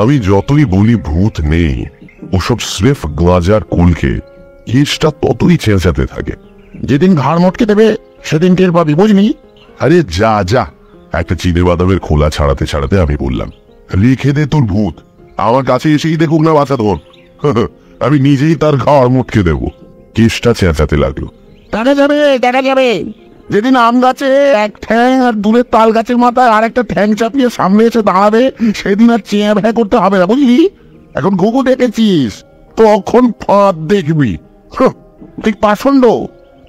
আমি যতই বলি ভূত নেই, ওসব স্রেফ গাঁজার কুলকে কেসটা ততই চেঁচাতে থাকে। যেদিন ঘাড় মটকে দেবে সেদিন টের পাবি, বুঝলি? আরে যা যা। একটা চিনে বাদামের খোলা ছাড়াতে ছাড়াতে আমি বললাম, লিখে দে তোর ভূত, আমার কাছে এসেই দেখুক না বাঁচা তোর। আমি নিজেই তার ঘাড় মটকে দেবো। কেসটা চেঁচাতে লাগলো, দেখা যাবে দেখা যাবে। যেদিন আম গাছে এক ঠ্যাং আর দূরের তাল গাছের মাথায় আর একটা ঠ্যাং চাপিয়ে সামনে এসে দাঁড়াবে, সেদিন আর চেয়ে ভ্যা করতে হবে না, বুঝলি? এখন ঘুঘু দেখেছিস, তখন ফাঁদ দেখবি। তুই পাষণ্ড,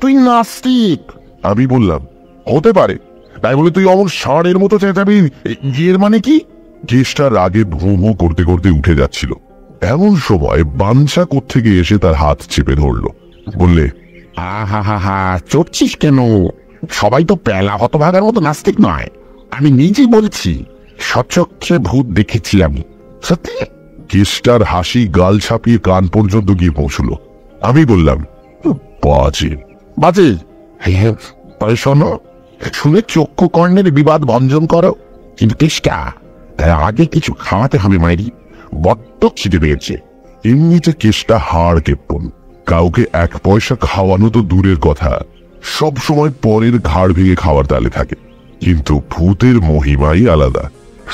তুই নাস্তিক। আমি বললাম, হতে পারে, তাই বলে তুই অমন ষাঁড়ের মতো চেঁচাবি এর মানে কি? কেসটা রাগে ভূ ভূ করতে করতে উঠে যাচ্ছিল। এমন সময় বাঞ্ছা কোত্থেকে এসে তার হাত চেপে ধরলো, বললে, আহা হা হা, চড়ছিস কেন? সবাই তো পেলা হতভাগার মতো নাস্তিক নয়। আমি নিজে বলছি, সচক্ষে ভূত দেখেছি আমি, সত্যি। কেসটার হাসি গাল ছাপিয়ে কান পর্যন্ত গিয়ে পৌঁছলো। আমি বললাম, বাজে বাজে। তবে শোনো, শুনে চক্ষু কর্ণের বিবাদ ভঞ্জন করো, কিন্তু কেষ্টা তার আগে কিছু খাওয়াতে হবে মায়েরি, বড্ড খিদে পেয়েছে। এমনিতে কেসটা হাড় কেপ্পন, কাউকে 1 পয়সা খাওয়ানো তো দূরের কথা, সব সময় পরের ঘাড় ভেঙে খাওয়ার তালে থাকে। কিন্তু ভূতের মহিমাই আলাদা।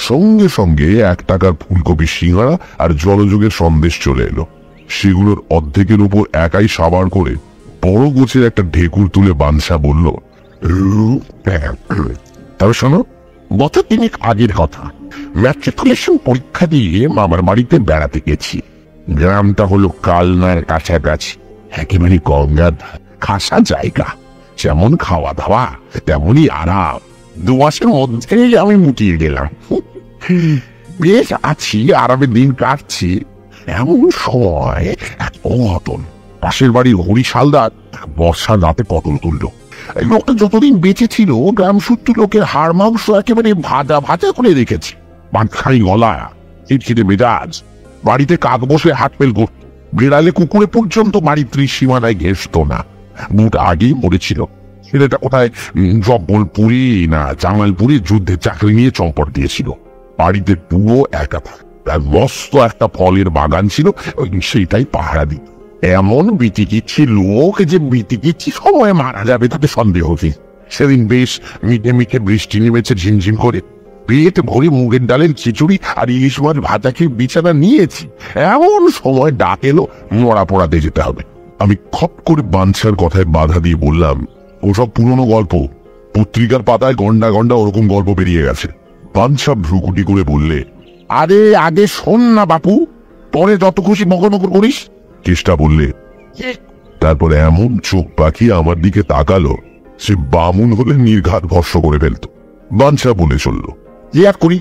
সঙ্গে সঙ্গে 1 টাকার ফুলকপি সিঙ্গাড়া আর জলযোগের সন্দেশ চলে এলো। সেগুলোর অর্ধেকের উপর একাই সাবার করে বড় গোছের একটা ঢেকুর তুলে বাঞ্ছা বলল, তবে শোনো, বছর 3 আগের কথা, ম্যাট্রিকুলেশন পরীক্ষা দিয়ে মামার বাড়িতে বেড়াতে গেছি। গ্রামটা হলো কালনার কাছাকাছি, একেবারে গঙ্গার খাসা জায়গা। যেমন খাওয়া দাওয়া তেমনই আরাম। 2 মাসের মধ্যেই আমি মুটিয়ে গেলাম। বেশ আছি, আরামে দিন কাটছি। এমন সময় এক অঘটন। পাশের বাড়ির হরি সালদার বর্ষার রাতে পটল তুলল। লোকটা যতদিন বেঁচে ছিল, গ্রাম সূত্র লোকের হাড় মাংস একেবারে ভাজা ভাজা করে রেখেছে। পাটখানি গলা, খিটখিটে মেজাজ। বাড়িতে কাক বসে হাট পেল করত। বিড়ালে কুকুরে পর্যন্ত বাড়ির ত্রিসীমানায় ঘেসত না। মুট আগেই মরেছিল। ছেলেটা কোথায় জব্বলপুরি না জামালপুরি যুদ্ধে চাকরি নিয়ে চম্পট দিয়েছিল। বাড়িতে পুরো একা, তার মস্ত একটা ফলের বাগান ছিল, সেইটাই পাহারা দিত। এমন বিতিকিচ্ছি লোক যে বিতিকিচ্ছি সময় মারা যাবে তাতে সন্দেহ নেই। সেদিন বেশ মিটে মিটে বৃষ্টি নেমেছে ঝিমঝিম করে। পেট ভরে মুগের ডালের খিচুড়ি আর ইলিশ মাছ ভাজা খেয়ে বিছানা নিয়েছি। এমন সময় ডাক এলো, মরা পড়াতে যেতে হবে। আমি খপ করে বাঞ্ছার কথায় বাধা দিয়ে বললাম, ওসব পুরনো গল্প, পত্রিকার পাতায় গন্ডা গন্ডা ওরকম গল্প বেরিয়ে গেছে। বাঞ্ছা ভ্রুকুটি করে বললে, আরে আগে শোন না বাপু, পরে যত খুশি মকর করিস। কেষ্টা বললে, তারপর এমন চোখ পাকিয়ে আমার দিকে তাকালো, সে বামুন হলে নির্ঘাত ভস্য করে ফেলত। বাঞ্ছা বলে চলল, যে আর করি,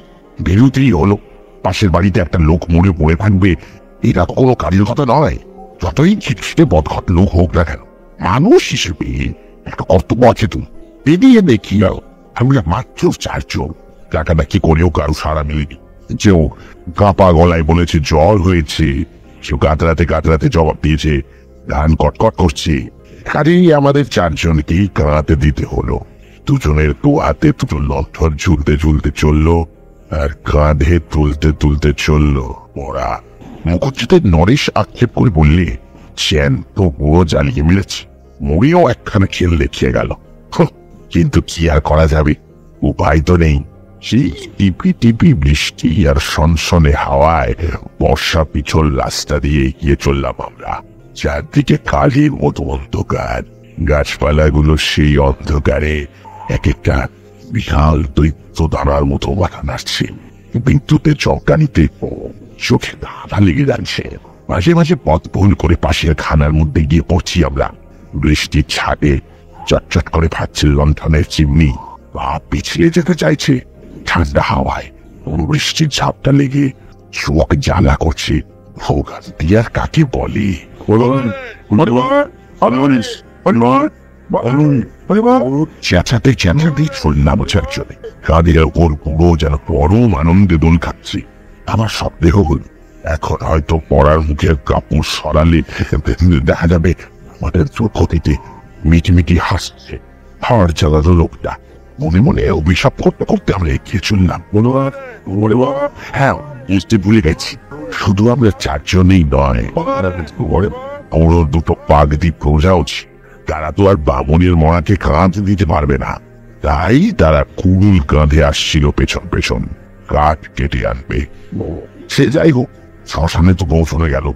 বেরুতেই হলো। পাশের বাড়িতে একটা লোক মরে পড়ে থাকবে, এটা তো কোনো কাজের কথা নয়। যতই খিটখিটে বদঘট লোক হোক না কেন, মানুষ হিসেবে একটা কর্তব্য আছে। তুমি বেরিয়ে দেখি, আমরা মাত্র 4 জন। ডাকাডাকি করেও কারো সাড়া মিলেনি। কেউ কাঁপা গলায় বলেছে জ্বর হয়েছে, কেউ কাতরাতে কাতরাতে জবাব দিয়েছে ধান কটকট করছে। কাজেই আমাদের 4 জনকেই কাঁদতে দিতে হলো। 2 জনের তো হাতে 2 লণ্ঠন ঝুলতে ঝুলতে চললো, আর কাঁধে তুলতে তুলতে চললো ওরা। মুখুজ্জিদের নরেশ আক্ষেপ করে বললে, চ্যান তো পুরো জ্বালিয়ে মিলেছে, মরিও একখানা খেল দেখিয়ে গেল। কিন্তু কি আর করা যাবে, উপায় তো নেই। সেই টিপি টিপি বৃষ্টি আর সনসনে হাওয়ায় বর্ষা পিছল রাস্তা দিয়ে এগিয়ে চললাম আমরা। চারদিকে কালির মতো অন্ধকার, গাছপালাগুলো সেই অন্ধকারে এক একটা বিশাল দৈত্য দাঁড়ার মতো মাথা নাড়ছে। বিদ্যুতের চমকানিতে চোখে ধাঁধা লেগে যাচ্ছে। মাঝে মাঝে পথ ভুল করে পাশের খানার মধ্যে গিয়ে পড়ছি আমরা। বৃষ্টির ছাদে চটচট করে ফাটছে লণ্ঠনের চিমনি, পা পিছলে যেতে চাইছে। ঠান্ডা হাওয়ায় বৃষ্টির ঝাপটা লেগে চোখ জ্বালা করছে। ভোগান দিয়ার কাকে বলে? চেঁচাতে চেঁচাতে চললাম চারজনে। কাঁধের ওপর পুরো যেন পরম আনন্দে দোল খাচ্ছি। আমার সন্দেহ হল, এখন হয়তো পড়ার মুখের কাপড় সরালে দেখা যাবে আমাদের চোখটিতে মিটিমিটি হাসছে। হাড় জ্বালানো লোকটা। মনে মনে অভিশাপ করতে করতে আমরা এগিয়ে চললাম। হ্যাঁ, বুঝতে ভুলে গেছি, শুধু আমরা চারজনেই নয়, বড় দুটো পাগড়ি প্রজাও ছিল। তারা তো আর বামনের মরাকে কাঁধ দিতে পারবে না, তাই তারা কুড়ুল কাঁধে আসছিল পেছন পেছন কাঠ কেটে আনবে। সে যাই হোক, শ্মশানে তো পৌঁছনে গেল।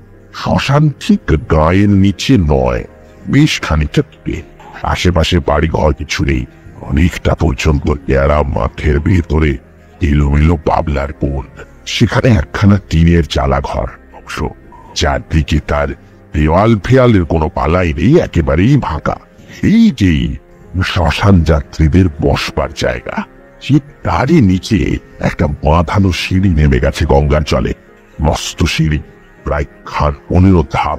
শ্মশান ঠিক গায়ের নিচে নয়, বেশ খানিকটা দূরে। আশেপাশে বাড়ি ঘর কিছু নেই, অনেকটা পর্যন্ত এরা মাঠের ভেতরে এলোমেলো বাবলার বন। সেখানে একখানা টিনের চালা ঘর, অবশ্য চারদিকে তার দেওয়াল ফেয়ালের কোনো পালাই নেই, একেবারেই ফাঁকা। এই যে শ্মশান যাত্রীদের বসবার জায়গা, ঠিক তারই নিচে একটা বাঁধানো সিঁড়ি নেমে গেছে গঙ্গার জলে। মস্ত সিঁড়ি, প্রায় 15 ধাপ।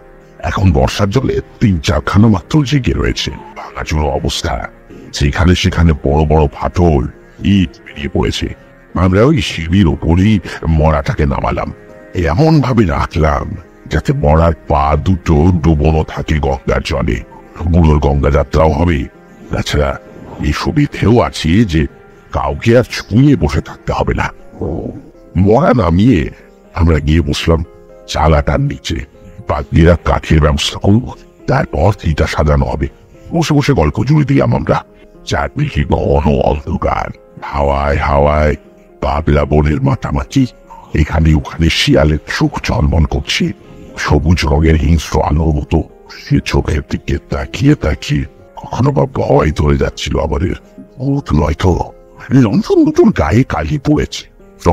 এখন বর্ষার জলে 3-4খানা মাত্র জেগে রয়েছে, ভাঙাচুরো অবস্থা। সেখানে সেখানে বড় বড় ফাটল, ইট বেরিয়ে পড়েছে। আমরা ওই সিঁড়ির ওপরেই মরাটাকে নামালাম, এমন ভাবে রাখলাম যাতে মরার পা দুটো ডুবোনো থাকে গঙ্গার জলে। বুড়োর গঙ্গা যাত্রাও হবে। তাছাড়া এই সুবিধেও আছে যে কাউকে আর ছুঁয়ে বসে থাকতে হবে না। মরা নামিয়ে আমরা গিয়ে বসলাম চালাটার নিচে। পাগড়িরা কাঠের ব্যবস্থা করব, তারপর ইটা সাজানো হবে। বসে বসে গল্প জুড়ে দিলাম আমরা। চারদিকে ঘন অন্ধকার, হাওয়ায় হাওয়ায় বাবলা বনের মাতামাতি। এখানে ওখানে শিয়ালের চোখ চলমন করছে, সবুজ রঙের হিংস্র আলোর মতো। সে চোখের দিকে তাকিয়ে তাকিয়ে কখনো বা ভয় ধরে যাচ্ছিল আমাদের। ভূত নয়তো, লঞ্চন দুটোর গায়ে কালি পড়েছে,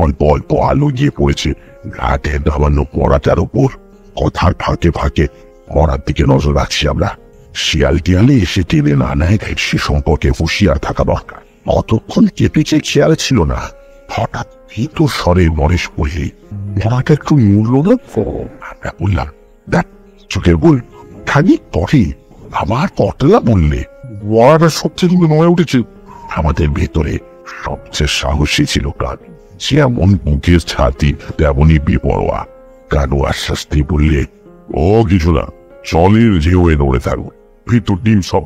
অল্প অল্প আলো গিয়ে পড়েছে ঘাটে নামানো মরাটার ওপর। কথার ফাঁকে ফাঁকে মরার দিকে নজর রাখছি আমরা। শিয়াল টিয়ালে এসে টেনে না নেয় সে সম্পর্কে হুঁশিয়ার থাকা দরকার। অতক্ষণ চেপেছে খেয়াল ছিল না, হঠাৎ ভীত স্বরে মরেশ বলে, মরাটা একটু মূল্য না। আমরা বললাম, দেখ চোখের বল। খানিক পরে আমার পটলা বললে, মরাটা সবচেয়ে দূরে নয় উঠেছে। আমাদের ভেতরে সবচেয়ে সাহসী ছিল কানু। সে এমন মুখের ছাতি তেমনই বেপরোয়া। কানু আশ্বাস দিয়ে বললে, ও কিছু না, জলের ঢেউয়ে নড়ে থাকবো, ভিতর ডিম সব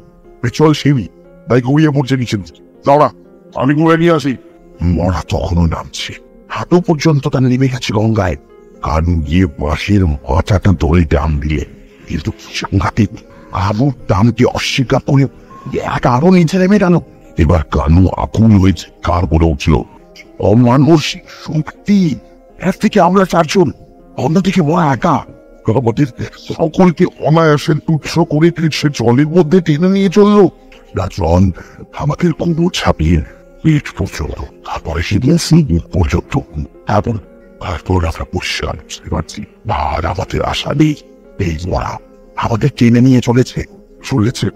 চল সেমি, তাই গড়িয়ে পড়ছে নিচে। দাঁড়া, আমি ঘুরে নিয়ে আসি। মরা তখনও নামছে, হাঁটু পর্যন্ত তার নেমে গেছে গঙ্গায়। কানু গিয়ে বাঁশের মাথাটা ধরে ডাম দিলে, কিন্তু সাংঘাতিক আবুর দামকে অস্বীকার করে আরো নিচে নেমে গেল। এবার কানু আকুল হয়েছে, কার বলে উঠল, অমানসিক শক্তি। এর থেকে আমরা চারজন, অন্যদিকে মরা একা। আমাদের সকলকে অনায়াসে তুচ্ছ করে সে জলের মধ্যে টেনে নিয়ে চললো। রাজন আমাদের কুমড়ো ছাপিয়ে পেট পর্যন্ত, তারপরে সেদিন সিট পর্যন্ত। তারপর আমরা পরিষ্কার বুঝতে পারছি আর আমাদের আশা নেই। এই মরা আমাদের টেনে নিয়ে চলেছে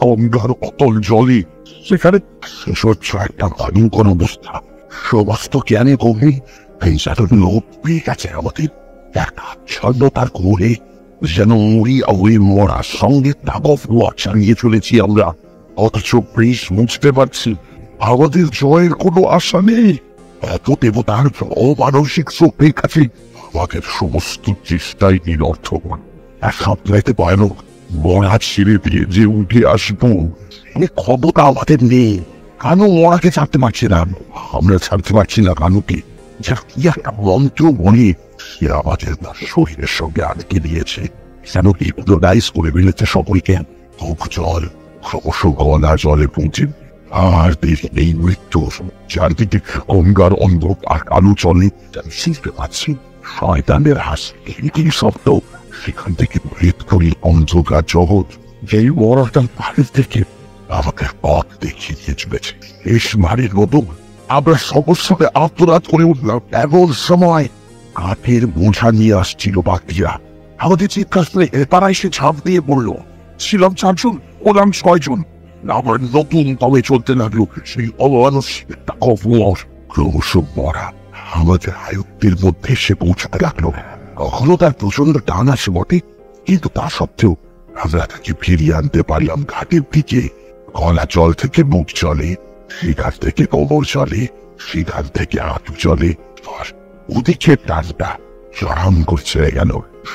গঙ্গার অতল জলে। সেখানে স্বচ্ছ একটা ভয়ঙ্কর অবস্থা। সমস্ত জ্ঞানে গভীর হিংসার লোভ পেয়ে গেছে আমাদের। একটা ছন্নতার কোরে যেন মরিয়া হয়ে মরার সঙ্গে তাগফ চালিয়ে চলেছি আমরা। অথচ বেশ বুঝতে পারছি আমাদের জয়ের কোনো আশা নেই। এত দেবতার অমানসিক শক্তির কাছে আমাদের সমস্ত চেষ্টাই নিরর্থক। এক সামলাইতে ভয়ানক মরা ছেড়ে দিয়ে যে উঠে আসবো ক্ষমতা আমাদের নেই। কানু মরাকে ছাড়তে পারছি না, আমরা ছাড়তে পারছি না কানুকে। যেন কি একটা মন্ত্র মনে সে আমাদের শরীরের সঙ্গে আটকে দিয়েছে, যেন হিপনোটাইজ করে ফেলেছে সকলকে। খুব জল ক্রমশ গলা জলে পৌঁছে আর এই মৃত্যু। চারদিকে গঙ্গার অন্ধকার আলো চলে, শিখতে পারছি শয়তানের হাসি শব্দ। সেখান থেকে ভেদ করি অন্ধকার জগৎ। এই মরাটার বাড়ি থেকে আমাকে পথ দেখিয়ে দিয়ে চলেছে এই মারির মতো। আমরা সমস্যাতে আত্মরাত করে উঠলাম। এমন সময় কাঠের বোঝা নিয়ে আসছিল বাকিরা। আমাদের চিৎকার শুনে তারা এসে ঝাঁপ দিয়ে পড়লো। ছিলাম 4 জন, ওলাম 6 জন। আবার নতুন তবে চলতে লাগলো সেই অমানসিক ক্রমশ মরা আমাদের আয়ত্তের মধ্যে এসে পৌঁছাতে লাগলো। কখনো তার প্রচন্ড টান আসে বটে, কিন্তু তা সত্ত্বেও আমরা তাকে ফিরিয়ে আনতে পারলাম ঘাটের দিকে। গলা জল থেকে মুখ চলে, সেখান থেকে কোমর চলে, সেখান থেকে হাঁটু চলে। আর ওদিকে টানটা চরম করে ছেড়ে গেল।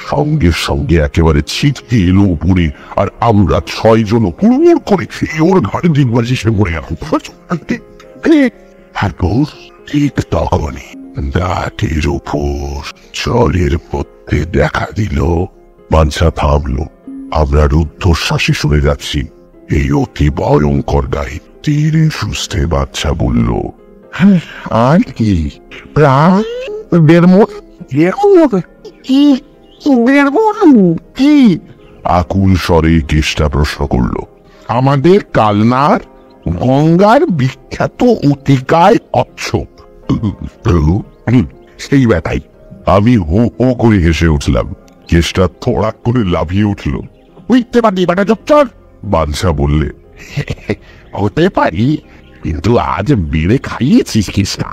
সঙ্গে সঙ্গে একেবারে ছিটকে এলো উপরে, আর আমরা 6 জন হুড় করে ওর ঘরে দিনবাজি সে মরে গেল। ঠিক তখনই নাটের উপর জলের মধ্যে দেখা দিল। বাঞ্ছা থামলো। আমরা রুদ্ধশ্বাসে শুনে যাচ্ছি এই অতি ভয়ঙ্কর গাই। ধীরে সুস্থে বাচ্চা বলল, আর কি প্রায় কি আকুল স্বরে কেষ্টা প্রশ্ন করল। আমাদের কালনার গঙ্গার বিখ্যাত অতিকায় কচ্ছপ। সেই ব্যাটাই। আমি হো হো করে হেসে উঠলাম। কেষ্টা থোড়াক করে লাফিয়ে উঠল। উঠতে পারি বেটা চচ্চর। বাঞ্ছা বললে, হতে পারি, কিন্তু আজ বেড়ে খাইয়েছিস কিসটা।